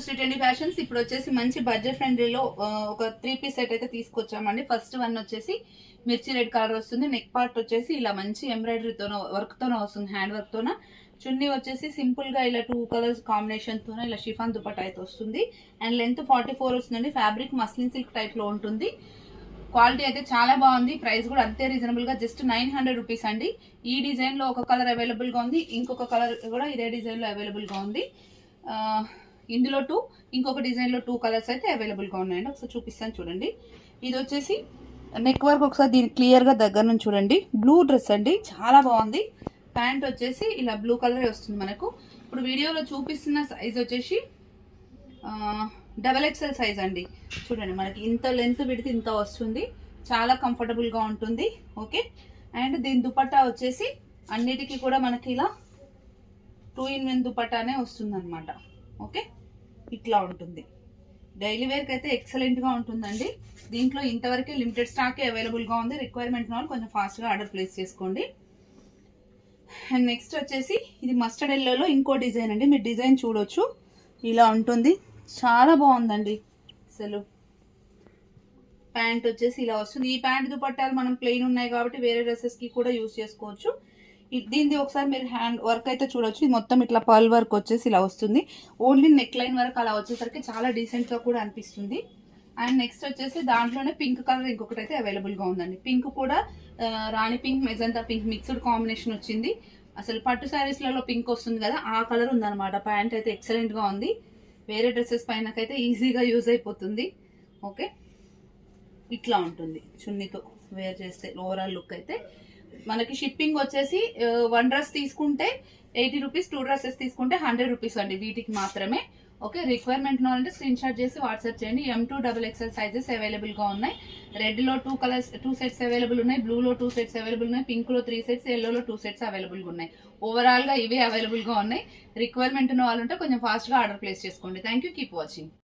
To Shri trendy fashions. ఇప్పుడు వచ్చేసి మంచి బడ్జెట్ ఫ్రెండ్లీలో ఒక 3 పీస్ సెట్ అయితే తీసుకొచ్చామండి. ఫస్ట్ వన్ వచ్చేసి మిర్చి రెడ్ కలర్ వస్తుంది. నెక్ పార్ట్ వచ్చేసి ఇలా మంచి ఎంబ్రాయిడరీతోనో వర్క్తోనో వస్తుంది, హ్యాండ్ వర్క్తోన. చున్నీ వచ్చేసి సింపుల్గా ఇలా 2 కలర్స్ కాంబినేషన్తోనే ఇలా షిఫాన్ దుపట్టా అయితే వస్తుంది. అండ్ లెంత్ 44 వస్తుందండి. ఫ్యాబ్రిక్ మస్లిన్ సిల్క్ టైప్లో ఉంటుంది. క్వాలిటీ అయితే చాలా బాగుంది. ప్రైస్ కూడా అంతే రీజనబుల్గా, జస్ట్ 900 రూపీస్ అండి. ఈ డిజైన్లో ఒక కలర్ అవైలబుల్గా ఉంది, ఇంకొక కలర్ కూడా ఇదే డిజైన్లో అవైలబుల్గా ఉంది. ఇందులో 2, ఇంకొక డిజైన్లో 2 కలర్స్ అయితే అవైలబుల్గా ఉన్నాయండి. ఒకసారి చూపిస్తాను చూడండి. ఇది వచ్చేసి నెక్ వర్క్ ఒకసారి దీన్ని క్లియర్గా దగ్గర నుంచి చూడండి. బ్లూ డ్రెస్ అండి, చాలా బాగుంది. ప్యాంట్ వచ్చేసి ఇలా బ్లూ కలర్ వస్తుంది మనకు. ఇప్పుడు వీడియోలో చూపిస్తున్న సైజ్ వచ్చేసి XXL సైజ్ అండి. చూడండి మనకి ఇంత లెంత్ విడితే ఇంత వస్తుంది, చాలా కంఫర్టబుల్గా ఉంటుంది. ఓకే. అండ్ దీని దుపట్టా వచ్చేసి అన్నిటికీ కూడా మనకి ఇలా 2 in 1 దుపట్టానే వస్తుంది అనమాట. ఓకే, ఇట్లా ఉంటుంది. డైలీ వేర్కి అయితే ఎక్సలెంట్గా ఉంటుందండి. దీంట్లో ఇంతవరకే లిమిటెడ్ స్టాకే అవైలబుల్గా ఉంది. రిక్వైర్మెంట్ వాళ్ళు కొంచెం ఫాస్ట్గా ఆర్డర్ ప్లేస్ చేసుకోండి. అండ్ నెక్స్ట్ వచ్చేసి ఇది మస్టర్డ్ ఎల్లోలో ఇంకో డిజైన్ అండి. మీరు డిజైన్ చూడొచ్చు, ఇలా ఉంటుంది. చాలా బాగుందండి అసలు. ప్యాంట్ వచ్చేసి ఇలా వస్తుంది. ఈ ప్యాంట్ దుపట్టాలు మనం ప్లెయిన్ ఉన్నాయి కాబట్టి వేరే డ్రెస్సెస్కి కూడా యూజ్ చేసుకోవచ్చు. దీనిది ఒకసారి మీరు హ్యాండ్ వర్క్ అయితే చూడొచ్చు. ఇది మొత్తం ఇట్లా పర్ల్ వర్క్ వచ్చేసి ఇలా వస్తుంది. ఓన్లీ నెక్ లైన్ వరకు అలా వచ్చేసరికి చాలా డీసెంట్గా కూడా అనిపిస్తుంది. అండ్ నెక్స్ట్ వచ్చేసి దాంట్లోనే పింక్ కలర్ ఇంకొకటి అయితే అవైలబుల్గా ఉందండి. పింక్ కూడా రాణి pink, magenta pink mixed combination వచ్చింది. అసలు పట్టు శారీస్లలో పింక్ వస్తుంది కదా, ఆ కలర్ ఉందన్నమాట. ప్యాంట్ అయితే ఎక్సలెంట్గా ఉంది. వేరే డ్రెస్సెస్ పైనకైతే ఈజీగా యూజ్ అయిపోతుంది. ఓకే, ఇట్లా ఉంటుంది చున్నీతో వేర్ చేస్తే. ఓవరాల్ లుక్ అయితే మనకి షిప్పింగ్ వచ్చేసి 1 డ్రెస్ తీసుకుంటే 80 రూపీస్, 2 డ్రెస్సెస్ తీసుకుంటే 100 రూపీస్ అండి, వీటికి మాత్రమే. ఓకే, రిక్వైర్మెంట్ అంటే స్క్రీన్ షాట్ చేసి వాట్సాప్ చేయండి. M2 XXL సైజెస్ అవైలబుల్గా ఉన్నాయి. రెడ్లో 2 కలర్స్ 2 సెట్స్ అవైలబుల్ ఉన్నాయి. బ్లూలో 2 సెట్స్ అవైలబుల్ ఉన్నాయి. పింక్లో 3 సెట్స్, ఎల్లోలో 2 సెట్స్ అవైలబుల్గా ఉన్నాయి. ఓవరాల్గా ఇవే అవైలబుల్గా ఉన్నాయి. రిక్వైర్మెంట్ ఉన్న వాళ్ళు ఉంటే కొంచెం ఫాస్ట్గా ఆర్డర్ ప్లేస్ చేసుకోండి. Thank you, keep watching.